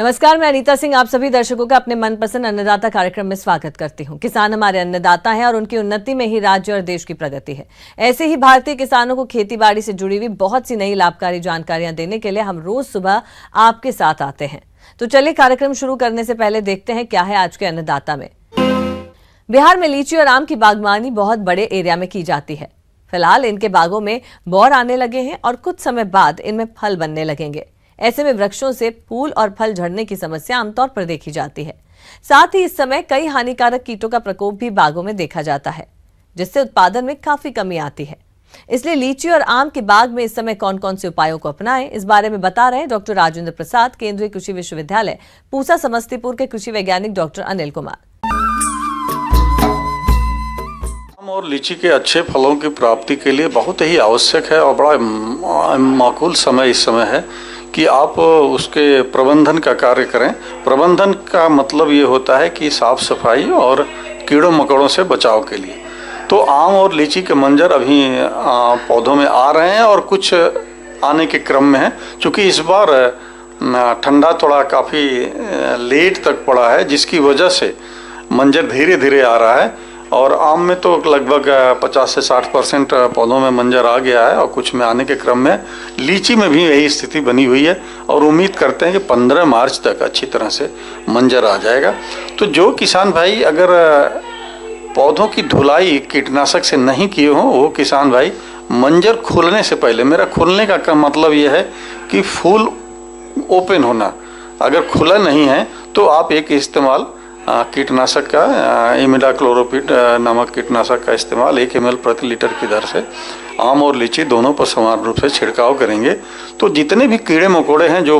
नमस्कार, मैं अनीता सिंह आप सभी दर्शकों का अपने मनपसंद अन्नदाता कार्यक्रम में स्वागत करती हूं। किसान हमारे अन्नदाता हैं और उनकी उन्नति में ही राज्य और देश की प्रगति है। ऐसे ही भारतीय किसानों को खेतीबाड़ी से जुड़ी हुई बहुत सी नई लाभकारी जानकारियां देने के लिए हम रोज सुबह आपके साथ आते हैं। तो चलिए कार्यक्रम शुरू करने से पहले देखते हैं क्या है आज के अन्नदाता में। बिहार में लीची और आम की बागवानी बहुत बड़े एरिया में की जाती है। फिलहाल इनके बागों में बौर आने लगे हैं और कुछ समय बाद इनमें फल बनने लगेंगे। ऐसे में वृक्षों से फूल और फल झड़ने की समस्या आमतौर पर देखी जाती है। साथ ही इस समय कई हानिकारक कीटों का प्रकोप भी बागों में देखा जाता है, जिससे उत्पादन में काफी कमी आती है। इसलिए लीची और आम के बाग में इस समय कौन कौन से उपायों को अपनाएं, इस बारे में बता रहे हैं डॉक्टर राजेंद्र प्रसाद, केंद्रीय कृषि विश्वविद्यालय पूसा समस्तीपुर के कृषि वैज्ञानिक डॉक्टर अनिल कुमार। आम और लीची के अच्छे फलों की प्राप्ति के लिए बहुत ही आवश्यक है और बड़ा माकूल समय इस समय है कि आप उसके प्रबंधन का कार्य करें। प्रबंधन का मतलब ये होता है कि साफ सफाई और कीड़ों मकोड़ों से बचाव के लिए। तो आम और लीची के मंजर अभी पौधों में आ रहे हैं और कुछ आने के क्रम में है। क्योंकि इस बार ठंडा थोड़ा काफ़ी लेट तक पड़ा है, जिसकी वजह से मंजर धीरे धीरे आ रहा है। और आम में तो लगभग 50 से 60% पौधों में मंजर आ गया है और कुछ में आने के क्रम में। लीची में भी यही स्थिति बनी हुई है और उम्मीद करते हैं कि 15 मार्च तक अच्छी तरह से मंजर आ जाएगा। तो जो किसान भाई अगर पौधों की धुलाई कीटनाशक से नहीं किए हों, वो किसान भाई मंजर खुलने से पहले, मेरा खुलने का मतलब ये है कि फूल ओपन होना, अगर खुला नहीं है तो आप एक इस्तेमाल कीटनाशक का इमिडाक्लोरोपिड नामक कीटनाशक का इस्तेमाल 1 ml प्रति लीटर की दर से आम और लीची दोनों पर समान रूप से छिड़काव करेंगे। तो जितने भी कीड़े मकोड़े हैं जो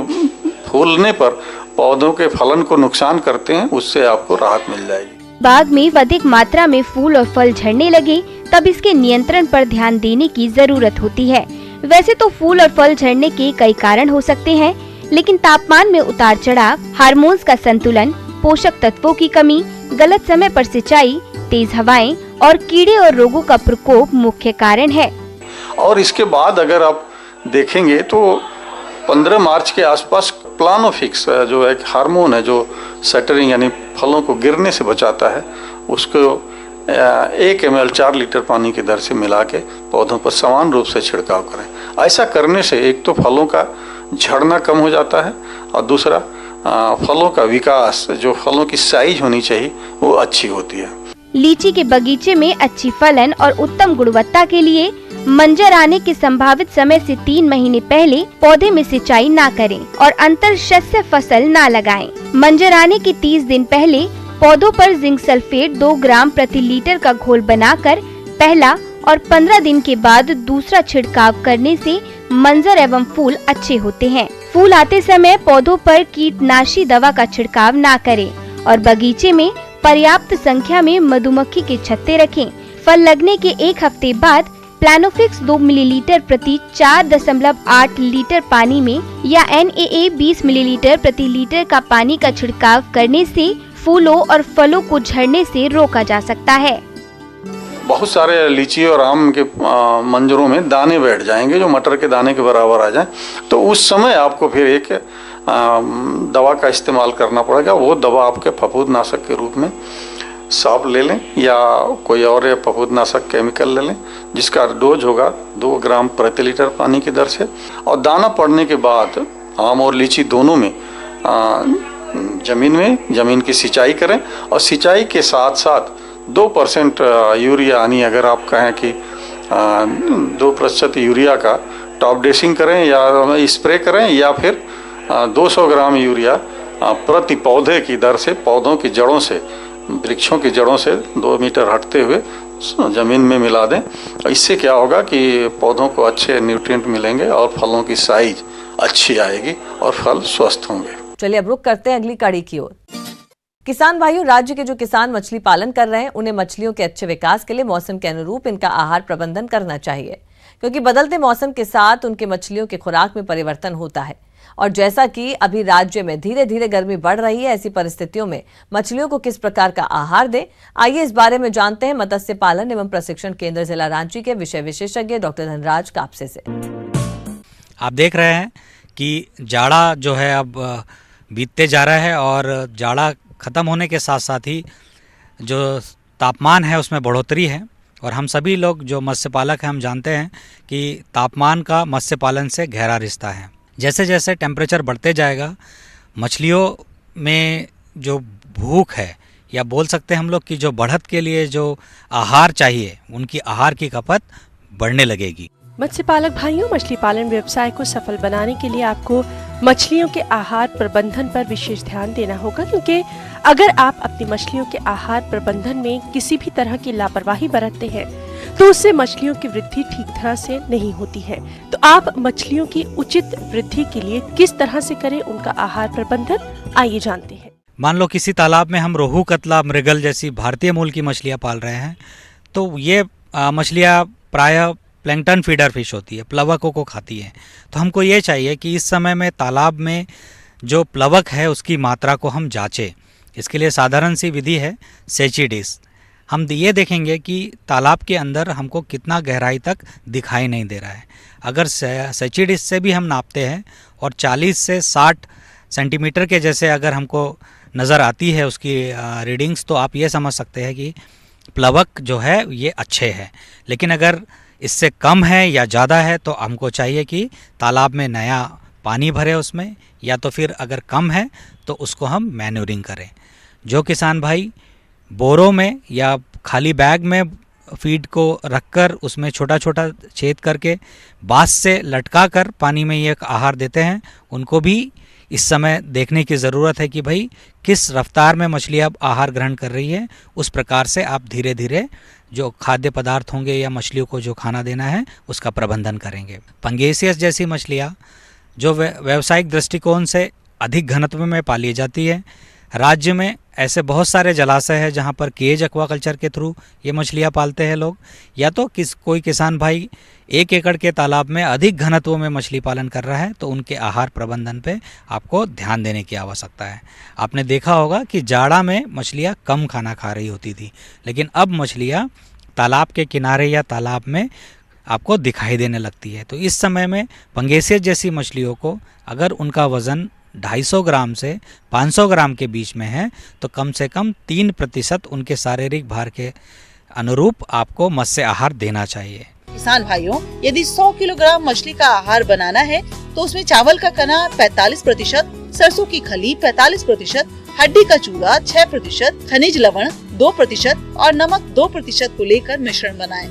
फूलने पर पौधों के फलन को नुकसान करते हैं, उससे आपको राहत मिल जाएगी। बाग में अधिक मात्रा में फूल और फल झड़ने लगे तब इसके नियंत्रण पर ध्यान देने की जरूरत होती है। वैसे तो फूल और फल झड़ने के कई कारण हो सकते हैं, लेकिन तापमान में उतार चढ़ाव, हार्मोन्स का संतुलन, पोषक तत्वों की कमी, गलत समय पर सिंचाई, तेज हवाएं और कीड़े और रोगों का प्रकोप मुख्य कारण है। और इसके बाद अगर आप देखेंगे तो 15 मार्च के आसपास प्लानोफिक्स जो एक हार्मोन है जो सेटरिंग यानी फलों को गिरने से बचाता है, उसको 1 ml 4 लीटर पानी की दर से मिला के पौधों पर समान रूप से छिड़काव करें। ऐसा करने से एक तो फलों का झड़ना कम हो जाता है और दूसरा फलों का विकास, जो फलों की साइज होनी चाहिए, वो अच्छी होती है। लीची के बगीचे में अच्छी फलन और उत्तम गुणवत्ता के लिए मंजर आने के संभावित समय से 3 महीने पहले पौधे में सिंचाई ना करें और अंतर शस्य फसल ना लगाएं। मंजर आने के 30 दिन पहले पौधों पर जिंक सल्फेट 2 ग्राम प्रति लीटर का घोल बनाकर पहला और 15 दिन के बाद दूसरा छिड़काव करने से मंजर एवं फूल अच्छे होते हैं। फूल आते समय पौधों पर कीटनाशी दवा का छिड़काव ना करें और बगीचे में पर्याप्त संख्या में मधुमक्खी के छत्ते रखें। फल लगने के 1 हफ्ते बाद प्लानोफिक्स 2 मिलीलीटर प्रति 4.8 लीटर पानी में या NAA 20 मिलीलीटर प्रति लीटर का पानी का छिड़काव करने से फूलों और फलों को झड़ने से रोका जा सकता है। बहुत सारे लीची और आम के मंजरों में दाने बैठ जाएंगे जो मटर के दाने के बराबर आ जाएं, तो उस समय आपको फिर एक दवा का इस्तेमाल करना पड़ेगा। वो दवा आपके फफूंदनाशक के रूप में साफ ले लें या कोई और फफूंदनाशक केमिकल ले लें, जिसका डोज होगा 2 ग्राम प्रति लीटर पानी की दर से। और दाना पड़ने के बाद आम और लीची दोनों में जमीन की सिंचाई करें और सिंचाई के साथ साथ 2% यूरिया, यानी अगर आप कहें कि 2% यूरिया का टॉप ड्रेसिंग करें या स्प्रे करें या फिर 200 ग्राम यूरिया प्रति पौधे की दर से पौधों की जड़ों से, वृक्षों की जड़ों से 2 मीटर हटते हुए जमीन में मिला दें। इससे क्या होगा कि पौधों को अच्छे न्यूट्रिएंट मिलेंगे और फलों की साइज अच्छी आएगी और फल स्वस्थ होंगे। चलिए अब रुक करते हैं अगली कड़ी की ओर। किसान भाइयों, राज्य के जो किसान मछली पालन कर रहे हैं, उन्हें मछलियों के अच्छे विकास के लिए मौसम के अनुरूप इनका आहार प्रबंधन करना चाहिए, क्योंकि बदलते मौसम के साथ उनके मछलियों के खुराक में परिवर्तन होता है। और जैसा कि अभी राज्य में धीरे धीरे गर्मी बढ़ रही है, ऐसी परिस्थितियों में मछलियों को किस प्रकार का आहार दें, आइए इस बारे में जानते हैं मत्स्य पालन एवं प्रशिक्षण केंद्र जिला रांची के विषय विशेषज्ञ डॉक्टर धनराज कापसे से। आप देख रहे हैं कि जाड़ा जो है अब बीतते जा रहा है और जाड़ा ख़त्म होने के साथ साथ ही जो तापमान है उसमें बढ़ोतरी है। और हम सभी लोग जो मत्स्य पालक हैं हम जानते हैं कि तापमान का मत्स्य पालन से गहरा रिश्ता है। जैसे जैसे टेम्परेचर बढ़ते जाएगा मछलियों में जो भूख है या बोल सकते हैं हम लोग कि जो बढ़त के लिए जो आहार चाहिए उनकी आहार की खपत बढ़ने लगेगी। मत्स्य पालक भाइयों, मछली पालन व्यवसाय को सफल बनाने के लिए आपको मछलियों के आहार प्रबंधन पर विशेष ध्यान देना होगा, क्योंकि अगर आप अपनी मछलियों के आहार प्रबंधन में किसी भी तरह की लापरवाही बरतते हैं तो उससे मछलियों की वृद्धि ठीक तरह से नहीं होती है। तो आप मछलियों की उचित वृद्धि के लिए किस तरह से करें उनका आहार प्रबंधन, आइए जानते हैं। मान लो किसी तालाब में हम रोहू, कतला, मृगल जैसी भारतीय मूल की मछलियाँ पाल रहे हैं, तो ये मछलियाँ प्रायः प्लैंकटन फीडर फिश होती है, प्लवकों को खाती है। तो हमको ये चाहिए कि इस समय में तालाब में जो प्लवक है उसकी मात्रा को हम जांचें। इसके लिए साधारण सी विधि है सेची डिश। हम ये देखेंगे कि तालाब के अंदर हमको कितना गहराई तक दिखाई नहीं दे रहा है। अगर सेची डिश से भी हम नापते हैं और 40 से 60 सेंटीमीटर के जैसे अगर हमको नज़र आती है उसकी रीडिंग्स, तो आप ये समझ सकते हैं कि प्लवक जो है ये अच्छे हैं। लेकिन अगर इससे कम है या ज़्यादा है तो हमको चाहिए कि तालाब में नया पानी भरे उसमें, या तो फिर अगर कम है तो उसको हम मैन्यूरिंग करें। जो किसान भाई बोरों में या खाली बैग में फीड को रखकर उसमें छोटा छोटा छेद करके बाँस से लटका कर पानी में ये आहार देते हैं, उनको भी इस समय देखने की ज़रूरत है कि भाई किस रफ्तार में मछलियाँ आहार ग्रहण कर रही है। उस प्रकार से आप धीरे धीरे जो खाद्य पदार्थ होंगे या मछलियों को जो खाना देना है उसका प्रबंधन करेंगे। पंगेसियस जैसी मछलियाँ जो व्यावसायिक दृष्टिकोण से अधिक घनत्व में पाली जाती है, राज्य में ऐसे बहुत सारे जलाशय हैं जहाँ पर केज एक्वाकल्चर के थ्रू ये मछलियाँ पालते हैं लोग, या तो कोई किसान भाई 1 एकड़ के तालाब में अधिक घनत्व में मछली पालन कर रहा है तो उनके आहार प्रबंधन पे आपको ध्यान देने की आवश्यकता है। आपने देखा होगा कि जाड़ा में मछलियाँ कम खाना खा रही होती थी, लेकिन अब मछलियाँ तालाब के किनारे या तालाब में आपको दिखाई देने लगती है। तो इस समय में पंगेसियस जैसी मछलियों को अगर उनका वज़न 250 ग्राम से 500 ग्राम के बीच में है तो कम से कम 3% उनके शारीरिक भार के अनुरूप आपको मत्स्य आहार देना चाहिए। किसान भाइयों, यदि 100 किलोग्राम मछली का आहार बनाना है तो उसमें चावल का कना 45%, सरसों की खली 45%, हड्डी का चूरा 6%, खनिज लवण 2% और नमक 2% को लेकर मिश्रण बनाएं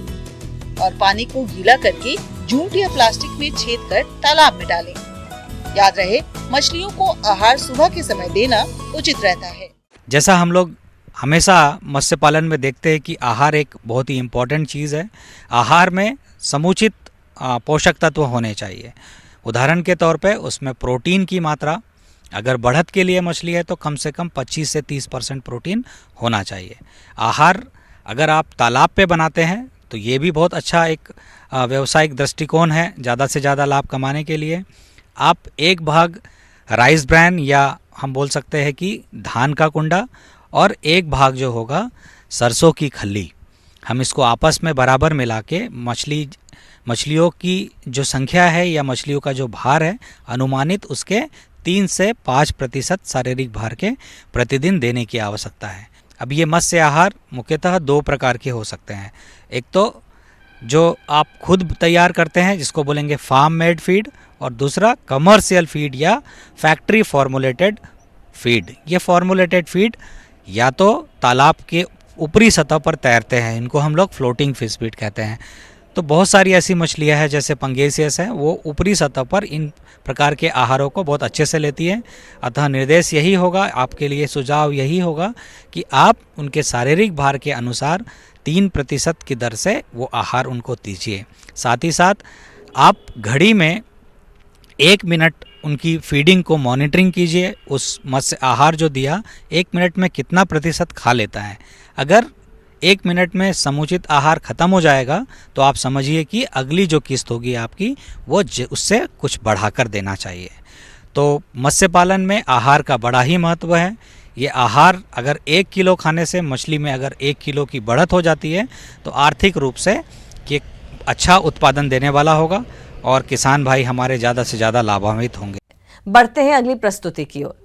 और पानी को गीला करके जूट या प्लास्टिक में छेद कर तालाब में डालें। याद रहे, मछलियों को आहार सुबह के समय देना उचित रहता है। जैसा हम लोग हमेशा मत्स्य पालन में देखते हैं कि आहार एक बहुत ही इम्पोर्टेंट चीज़ है। आहार में समुचित पोषक तत्व होने चाहिए। उदाहरण के तौर पे उसमें प्रोटीन की मात्रा, अगर बढ़त के लिए मछली है तो कम से कम 25 से 30% प्रोटीन होना चाहिए। आहार अगर आप तालाब पे बनाते हैं तो ये भी बहुत अच्छा एक व्यावसायिक दृष्टिकोण है ज़्यादा से ज़्यादा लाभ कमाने के लिए। आप 1 भाग राइस ब्रैन या हम बोल सकते हैं कि धान का कुंडा और 1 भाग जो होगा सरसों की खल्ली, हम इसको आपस में बराबर मिला के मछलियों की जो संख्या है या मछलियों का जो भार है अनुमानित उसके 3 से 5% शारीरिक भार के प्रतिदिन देने की आवश्यकता है। अब ये मत्स्य आहार मुख्यतः 2 प्रकार के हो सकते हैं। एक तो जो आप खुद तैयार करते हैं जिसको बोलेंगे फार्म मेड फीड, और दूसरा कमर्शियल फीड या फैक्ट्री फॉर्मुलेटेड फीड। ये फॉर्मुलेटेड फीड या तो तालाब के ऊपरी सतह पर तैरते हैं, इनको हम लोग फ्लोटिंग फिश फीड कहते हैं। तो बहुत सारी ऐसी मछलियां हैं जैसे पंगेसियस है, वो ऊपरी सतह पर इन प्रकार के आहारों को बहुत अच्छे से लेती हैं। अतः निर्देश यही होगा, आपके लिए सुझाव यही होगा कि आप उनके शारीरिक भार के अनुसार 3% की दर से वो आहार उनको दीजिए। साथ ही साथ आप घड़ी में 1 मिनट उनकी फीडिंग को मॉनिटरिंग कीजिए। उस मत्स्य आहार जो दिया 1 मिनट में कितना प्रतिशत खा लेता है। अगर 1 मिनट में समुचित आहार खत्म हो जाएगा तो आप समझिए कि अगली जो किस्त होगी आपकी वो उससे कुछ बढ़ाकर देना चाहिए। तो मत्स्य पालन में आहार का बड़ा ही महत्व है। ये आहार अगर 1 किलो खाने से मछली में अगर 1 किलो की बढ़त हो जाती है तो आर्थिक रूप से ये अच्छा उत्पादन देने वाला होगा और किसान भाई हमारे ज़्यादा से ज़्यादा लाभान्वित होंगे। बढ़ते हैं अगली प्रस्तुति की ओर।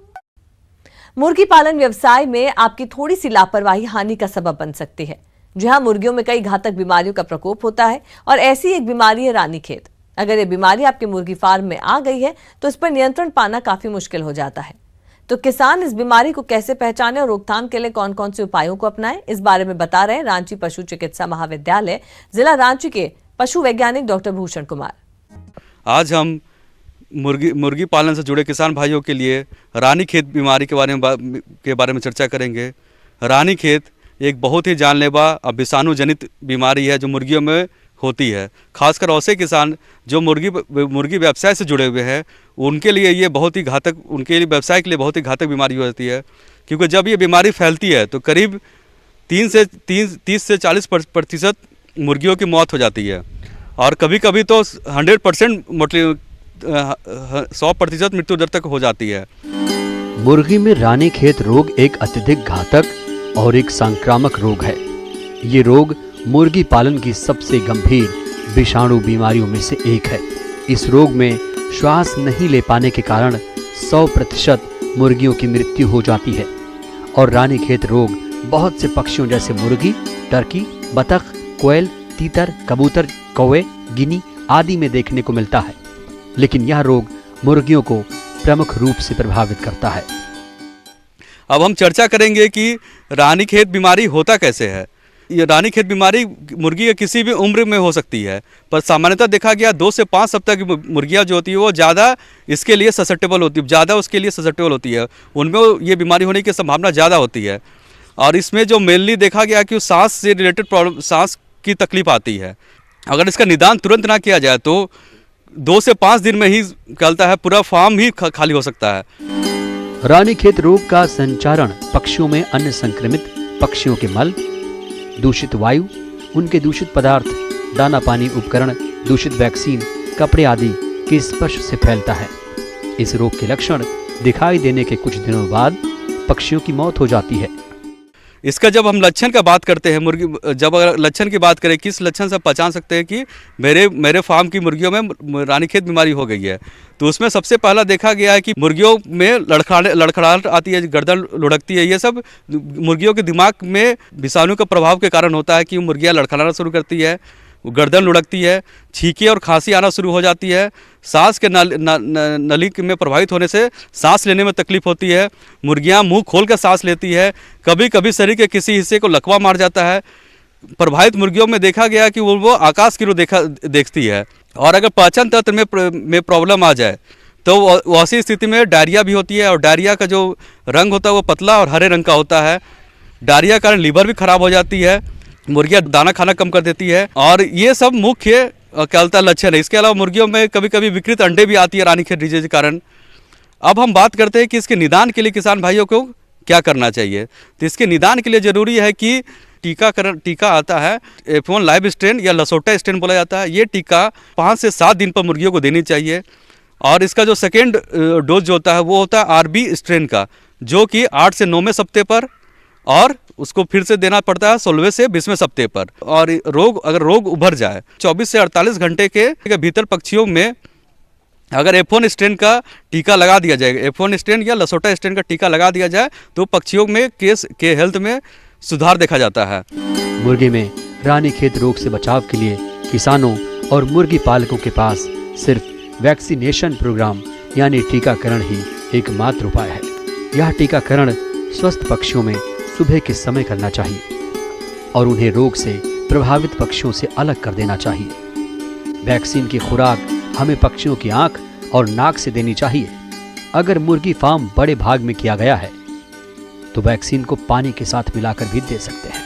मुर्गी पालन व्यवसाय में आपकी थोड़ी सी लापरवाही हानि का सबब बन सकती है। जी हाँ, मुर्गियों में कई घातक बीमारियों का प्रकोप होता है और ऐसी एक बीमारी है रानीखेत। अगर ये बीमारी आपके मुर्गी फार्म में आ गई है तो इस पर नियंत्रण पाना काफी मुश्किल हो जाता है। तो किसान इस बीमारी को कैसे पहचाने और रोकथाम के लिए कौन कौन से उपायों को अपनाएं, इस बारे में बता रहे हैं रांची पशु चिकित्सा महाविद्यालय जिला रांची के पशु वैज्ञानिक डॉक्टर भूषण कुमार। आज हम मुर्गी पालन से जुड़े किसान भाइयों के लिए रानीखेत बीमारी के बारे में चर्चा करेंगे। रानीखेत एक बहुत ही जानलेवा और विषाणु जनित बीमारी है जो मुर्गियों में होती है। खासकर ऐसे किसान जो मुर्गी व्यवसाय से जुड़े हुए हैं उनके लिए ये बहुत ही घातक, उनके लिए व्यवसाय के लिए बहुत ही घातक बीमारी हो जाती है, क्योंकि जब ये बीमारी फैलती है तो करीब 30 से 40% मुर्गियों की मौत हो जाती है और कभी कभी तो 100% 100% मृत्यु दर तक हो जाती है। मुर्गी में रानीखेत रोग एक अत्यधिक घातक और एक संक्रामक रोग है। ये रोग मुर्गी पालन की सबसे गंभीर विषाणु बीमारियों में से एक है। इस रोग में श्वास नहीं ले पाने के कारण 100% मुर्गियों की मृत्यु हो जाती है और रानीखेत रोग बहुत से पक्षियों जैसे मुर्गी, टर्की, बतख, कोयल, तीतर, कबूतर, कौवे, गिनी आदि में देखने को मिलता है, लेकिन यह रोग मुर्गियों को प्रमुख रूप से प्रभावित करता है। अब हम चर्चा करेंगे कि रानीखेत बीमारी होता कैसे है। ये रानीखेत बीमारी मुर्गी के किसी भी उम्र में हो सकती है, पर सामान्यतः देखा गया 2 से 5 सप्ताह की मुर्गियां जो होती है वो ज़्यादा इसके लिए ससेप्टेबल होती है, ज़्यादा उसके लिए ससेप्टेबल होती है, उनमें ये बीमारी होने की संभावना ज़्यादा होती है। और इसमें जो मेनली देखा गया कि सांस से रिलेटेड प्रॉब्लम, सांस की तकलीफ आती है। अगर इसका निदान तुरंत ना किया जाए तो 2 से 5 दिन में ही कहता है पूरा फार्म ही खाली हो सकता है। रानीखेत रोग का संचारण पक्षियों में अन्य संक्रमित पक्षियों के मल, दूषित वायु, उनके दूषित पदार्थ, दाना पानी उपकरण, दूषित वैक्सीन, कपड़े आदि के स्पर्श से फैलता है। इस रोग के लक्षण दिखाई देने के कुछ दिनों बाद पक्षियों की मौत हो जाती है। इसका जब हम लक्षण का बात करते हैं, जब अगर लक्षण की बात करें किस लक्षण से पहचान सकते हैं कि मेरे फार्म की मुर्गियों में रानीखेत बीमारी हो गई है, तो उसमें सबसे पहला देखा गया है कि मुर्गियों में लड़खड़ाहट आती है, गर्दन लुढ़कती है। ये सब मुर्गियों के दिमाग में विषाणु का प्रभाव के कारण होता है कि मुर्गियाँ लड़खड़ाना शुरू करती है, गर्दन लुढ़कती है, छींके और खांसी आना शुरू हो जाती है, सांस के नली में प्रभावित होने से सांस लेने में तकलीफ होती है, मुर्गियां मुंह खोल कर सांस लेती है, कभी कभी शरीर के किसी हिस्से को लकवा मार जाता है। प्रभावित मुर्गियों में देखा गया कि वो आकाश की ओर देखती है। और अगर पाचन तंत्र में प्रॉब्लम आ जाए तो ऐसी स्थिति में डायरिया भी होती है और डायरिया का जो रंग होता है वो पतला और हरे रंग का होता है। डायरिया के कारण लीवर भी खराब हो जाती है, मुर्गियाँ दाना खाना कम कर देती है और ये सब मुख्य कहता लक्षण है। इसके अलावा मुर्गियों में कभी कभी विकृत अंडे भी आती है रानीखेत डिजीज के कारण। अब हम बात करते हैं कि इसके निदान के लिए किसान भाइयों को क्या करना चाहिए। तो इसके निदान के लिए ज़रूरी है कि टीका आता है F1 लाइव स्ट्रेन या लसोटा स्ट्रेन बोला जाता है। ये टीका 5 से 7 दिन पर मुर्गियों को देनी चाहिए। और इसका जो सेकेंड डोज जो होता है वो होता है RB स्ट्रेन का, जो कि 8 से 9वें सप्ते पर और उसको फिर से देना पड़ता है 16वें से 20वें सप्ते पर। और अगर रोग उभर जाए 24 से 48 घंटे के भीतर पक्षियों में अगर F1 स्ट्रेन का टीका लगा दिया जाए, F1 स्ट्रेन या लसोटा स्ट्रेन का टीका लगा दिया जाए तो पक्षियों में केस के हेल्थ में सुधार देखा जाता है। मुर्गी में रानीखेत रोग से बचाव के लिए किसानों और मुर्गी पालकों के पास सिर्फ वैक्सीनेशन प्रोग्राम यानी टीकाकरण ही एकमात्र उपाय है। यह टीकाकरण स्वस्थ पक्षियों में सुबह के समय करना चाहिए और उन्हें रोग से प्रभावित पक्षियों से अलग कर देना चाहिए। वैक्सीन की खुराक हमें पक्षियों की आंख और नाक से देनी चाहिए। अगर मुर्गी फार्म बड़े भाग में किया गया है तो वैक्सीन को पानी के साथ मिलाकर भी दे सकते हैं।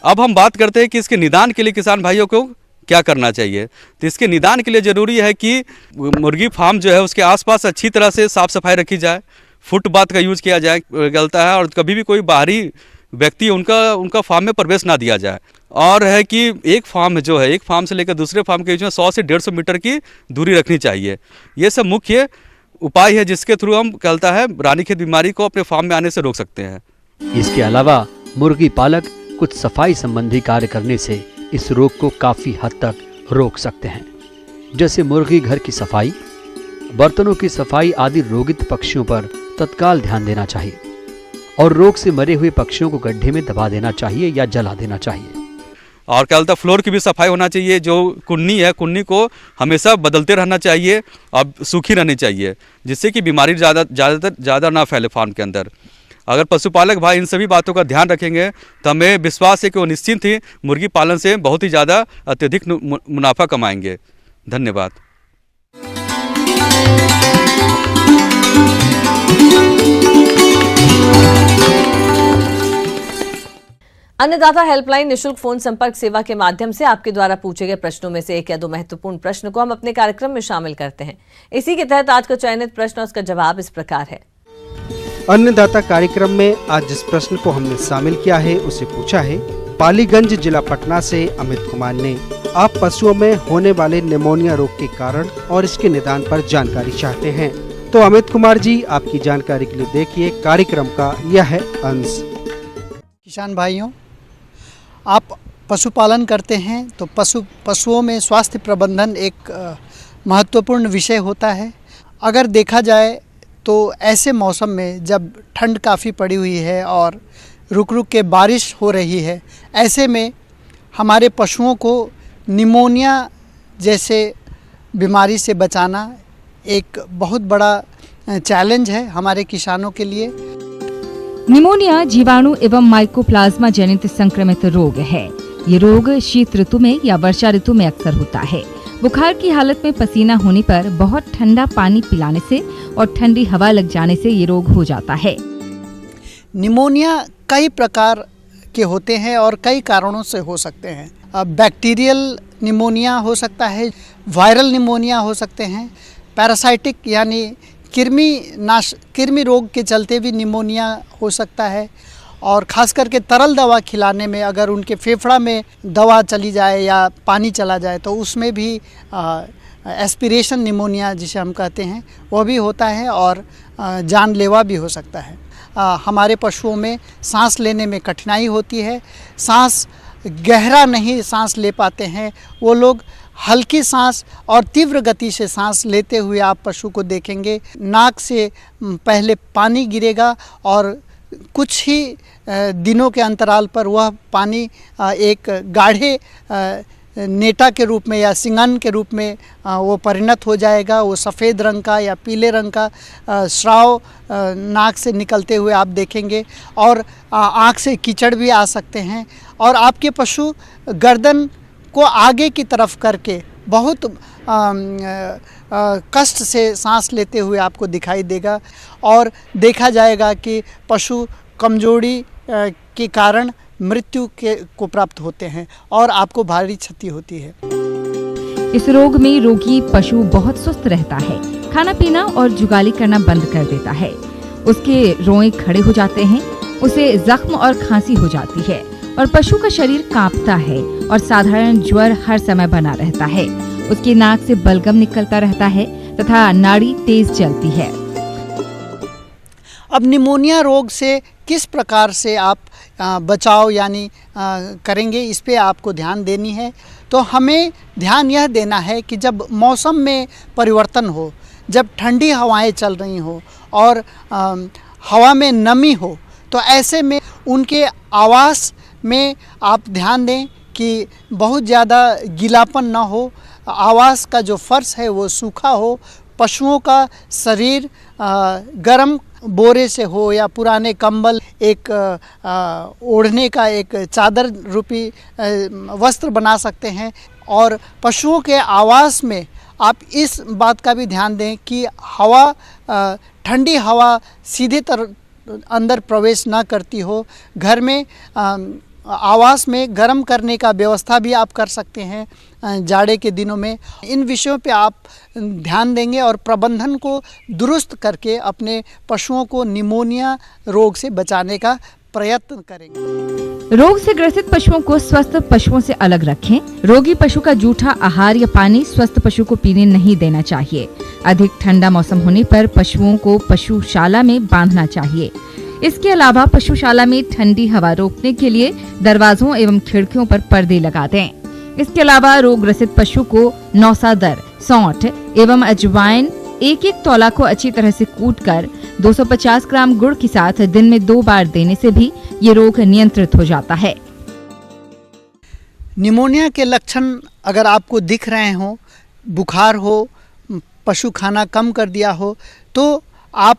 अब हम बात करते हैं कि इसके निदान के लिए किसान भाइयों को क्या करना चाहिए। तो इसके निदान के लिए ज़रूरी है कि मुर्गी फार्म जो है उसके आसपास अच्छी तरह से साफ सफाई रखी जाए, फुटपाथ का यूज़ किया जाए गलता है, और कभी भी कोई बाहरी व्यक्ति उनका फार्म में प्रवेश ना दिया जाए। और है कि एक फार्म जो है, एक फार्म से लेकर दूसरे फार्म के बीच में 100 से 150 मीटर की दूरी रखनी चाहिए। ये सब मुख्य उपाय है जिसके थ्रू हम कहता है रानीखेत बीमारी को अपने फार्म में आने से रोक सकते हैं। इसके अलावा मुर्गी पालक कुछ सफाई संबंधी कार्य करने से इस रोग को काफी हद तक रोक सकते हैं, जैसे मुर्गी घर की सफाई, बर्तनों की सफाई आदि रोगित पक्षियों पर तत्काल ध्यान देना चाहिए और रोग से मरे हुए पक्षियों को गड्ढे में दबा देना चाहिए या जला देना चाहिए। और क्या बोलता है, फ्लोर की भी सफाई होना चाहिए। जो कुन्नी है, कुन्नी को हमेशा बदलते रहना चाहिए और सूखी रहनी चाहिए, जिससे कि बीमारी ज़्यादा ना फैले फार्म के अंदर। अगर पशुपालक भाई इन सभी बातों का ध्यान रखेंगे तो हमें विश्वास है कि वो निश्चिंत ही मुर्गी पालन से बहुत ही ज़्यादा अत्यधिक मुनाफा कमाएंगे। धन्यवाद। अन्नदाता हेल्पलाइन निशुल्क फोन संपर्क सेवा के माध्यम से आपके द्वारा पूछे गए प्रश्नों में से एक या दो महत्वपूर्ण प्रश्न को हम अपने कार्यक्रम में शामिल करते हैं। इसी के तहत आज का चयनित प्रश्न और उसका जवाब इस प्रकार है। अन्नदाता कार्यक्रम में आज जिस प्रश्न को हमने शामिल किया है उसे पूछा है पालीगंज जिला पटना से अमित कुमार ने। आप पशुओं में होने वाले निमोनिया रोग के कारण और इसके निदान पर जानकारी चाहते हैं। तो अमित कुमार जी, आपकी जानकारी के लिए देखिए कार्यक्रम का यह है अंश। किसान भाइयों, आप पशुपालन करते हैं तो पशुओं में स्वास्थ्य प्रबंधन एक महत्वपूर्ण विषय होता है। अगर देखा जाए तो ऐसे मौसम में जब ठंड काफ़ी पड़ी हुई है और रुक रुक के बारिश हो रही है, ऐसे में हमारे पशुओं को निमोनिया जैसे बीमारी से बचाना एक बहुत बड़ा चैलेंज है हमारे किसानों के लिए। निमोनिया जीवाणु एवं माइकोप्लाज्मा जनित संक्रमित रोग है। ये रोग शीत ऋतु में या वर्षा ऋतु में अक्सर होता है। बुखार की हालत में पसीना होने पर बहुत ठंडा पानी पिलाने से और ठंडी हवा लग जाने से ये रोग हो जाता है। निमोनिया कई प्रकार के होते हैं और कई कारणों से हो सकते हैं। बैक्टीरियल निमोनिया हो सकता है, वायरल निमोनिया हो सकते हैं, पैरासाइटिक यानी कृमि रोग के चलते भी निमोनिया हो सकता है। और ख़ास करके तरल दवा खिलाने में अगर उनके फेफड़ा में दवा चली जाए या पानी चला जाए तो उसमें भी एस्पिरेशन निमोनिया जिसे हम कहते हैं वो भी होता है और जानलेवा भी हो सकता है। हमारे पशुओं में सांस लेने में कठिनाई होती है, सांस गहरा नहीं सांस ले पाते हैं वो लोग। हल्की सांस और तीव्र गति से सांस लेते हुए आप पशु को देखेंगे, नाक से पहले पानी गिरेगा और कुछ ही दिनों के अंतराल पर वह पानी एक गाढ़े नेटा के रूप में या सिंगन के रूप में वो परिणत हो जाएगा। वो सफ़ेद रंग का या पीले रंग का स्राव नाक से निकलते हुए आप देखेंगे और आँख से कीचड़ भी आ सकते हैं। और आपके पशु गर्दन को आगे की तरफ करके बहुत कष्ट से सांस लेते हुए आपको दिखाई देगा और देखा जाएगा कि पशु कमजोरी के कारण मृत्यु को प्राप्त होते हैं और आपको भारी क्षति होती है। इस रोग में रोगी पशु बहुत सुस्त रहता है, खाना पीना और जुगाली करना बंद कर देता है। उसके रोए खड़े हो जाते हैं, उसे जख्म और खांसी हो जाती है और पशु का शरीर कांपता है और साधारण ज्वर हर समय बना रहता है। उसकी नाक से बलगम निकलता रहता है तथा नाड़ी तेज चलती है। अब निमोनिया रोग से किस प्रकार से आप बचाव यानी करेंगे, इस पे आपको ध्यान देनी है। तो हमें ध्यान यह देना है कि जब मौसम में परिवर्तन हो, जब ठंडी हवाएं चल रही हो और हवा में नमी हो, तो ऐसे में उनके आवास में आप ध्यान दें कि बहुत ज़्यादा गीलापन ना हो, आवास का जो फर्श है वो सूखा हो, पशुओं का शरीर गर्म बोरे से हो या पुराने कंबल, एक ओढ़ने का एक चादर रूपी वस्त्र बना सकते हैं। और पशुओं के आवास में आप इस बात का भी ध्यान दें कि हवा ठंडी हवा सीधे अंदर प्रवेश ना करती हो। घर में आवास में गर्म करने का व्यवस्था भी आप कर सकते हैं जाड़े के दिनों में। इन विषयों पे आप ध्यान देंगे और प्रबंधन को दुरुस्त करके अपने पशुओं को निमोनिया रोग से बचाने का प्रयत्न करेंगे। रोग से ग्रसित पशुओं को स्वस्थ पशुओं से अलग रखें। रोगी पशु का जूठा आहार या पानी स्वस्थ पशु को पीने नहीं देना चाहिए। अधिक ठंडा मौसम होने पर पशुओं को पशुशाला में बांधना चाहिए। इसके अलावा पशुशाला में ठंडी हवा रोकने के लिए दरवाजों एवं खिड़कियों पर पर्दे लगा दें। इसके अलावा रोग ग्रसित पशु को नौसादर, सौंठ एवं अजवाइन एक एक तौला को अच्छी तरह से कूटकर 250 ग्राम गुड़ के साथ दिन में 2 बार देने से भी ये रोग नियंत्रित हो जाता है। निमोनिया के लक्षण अगर आपको दिख रहे हो, बुखार हो, पशु खाना कम कर दिया हो, तो आप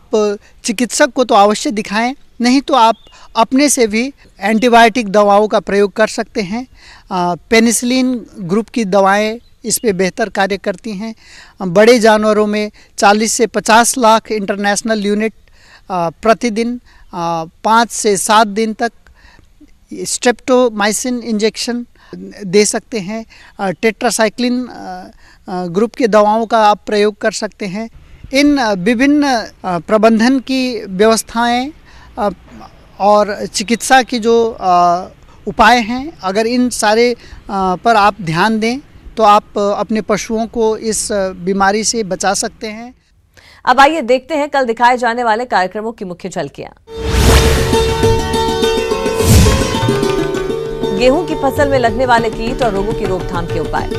चिकित्सक को तो अवश्य दिखाएं, नहीं तो आप अपने से भी एंटीबायोटिक दवाओं का प्रयोग कर सकते हैं। पेनिसिलिन ग्रुप की दवाएं इस पे बेहतर कार्य करती हैं। बड़े जानवरों में 40 से 50 लाख इंटरनेशनल यूनिट प्रतिदिन 5 से 7 दिन तक स्ट्रेप्टोमाइसिन इंजेक्शन दे सकते हैं। टेट्रासाइक्लिन ग्रुप की दवाओं का आप प्रयोग कर सकते हैं। इन विभिन्न प्रबंधन की व्यवस्थाएं और चिकित्सा की जो उपाय हैं, अगर इन सारे पर आप ध्यान दें तो आप अपने पशुओं को इस बीमारी से बचा सकते हैं। अब आइए देखते हैं कल दिखाए जाने वाले कार्यक्रमों की मुख्य झलकियां। गेहूं की फसल में लगने वाले कीट और रोगों की रोकथाम के उपाय।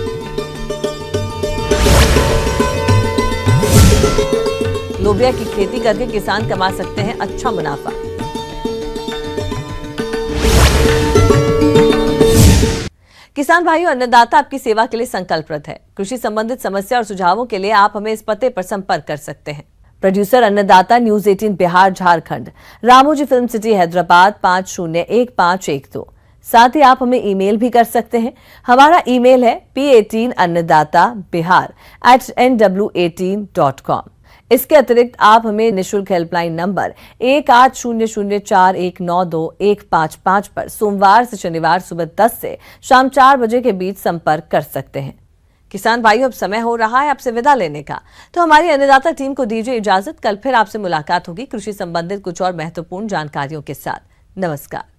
लोबिया की खेती करके किसान कमा सकते हैं अच्छा मुनाफा। किसान भाइयों, अन्नदाता आपकी सेवा के लिए संकल्परत है। कृषि संबंधित समस्या और सुझावों के लिए आप हमें इस पते पर संपर्क कर सकते हैं। प्रोड्यूसर अन्नदाता, news 18 Bihar Jharkhand, Ramoji film city Hyderabad 501512। साथ ही आप हमें ईमेल भी कर सकते हैं। हमारा ईमेल है p18annadatabihar@nw18.com। इसके अतिरिक्त आप हमें निःशुल्क हेल्पलाइन नंबर 180041921555 पर सोमवार से शनिवार सुबह 10 से शाम 4 बजे के बीच संपर्क कर सकते हैं। किसान भाइयों, अब समय हो रहा है आपसे विदा लेने का, तो हमारी अन्नदाता टीम को दीजिए इजाजत। कल फिर आपसे मुलाकात होगी कृषि संबंधित कुछ और महत्वपूर्ण जानकारियों के साथ। नमस्कार।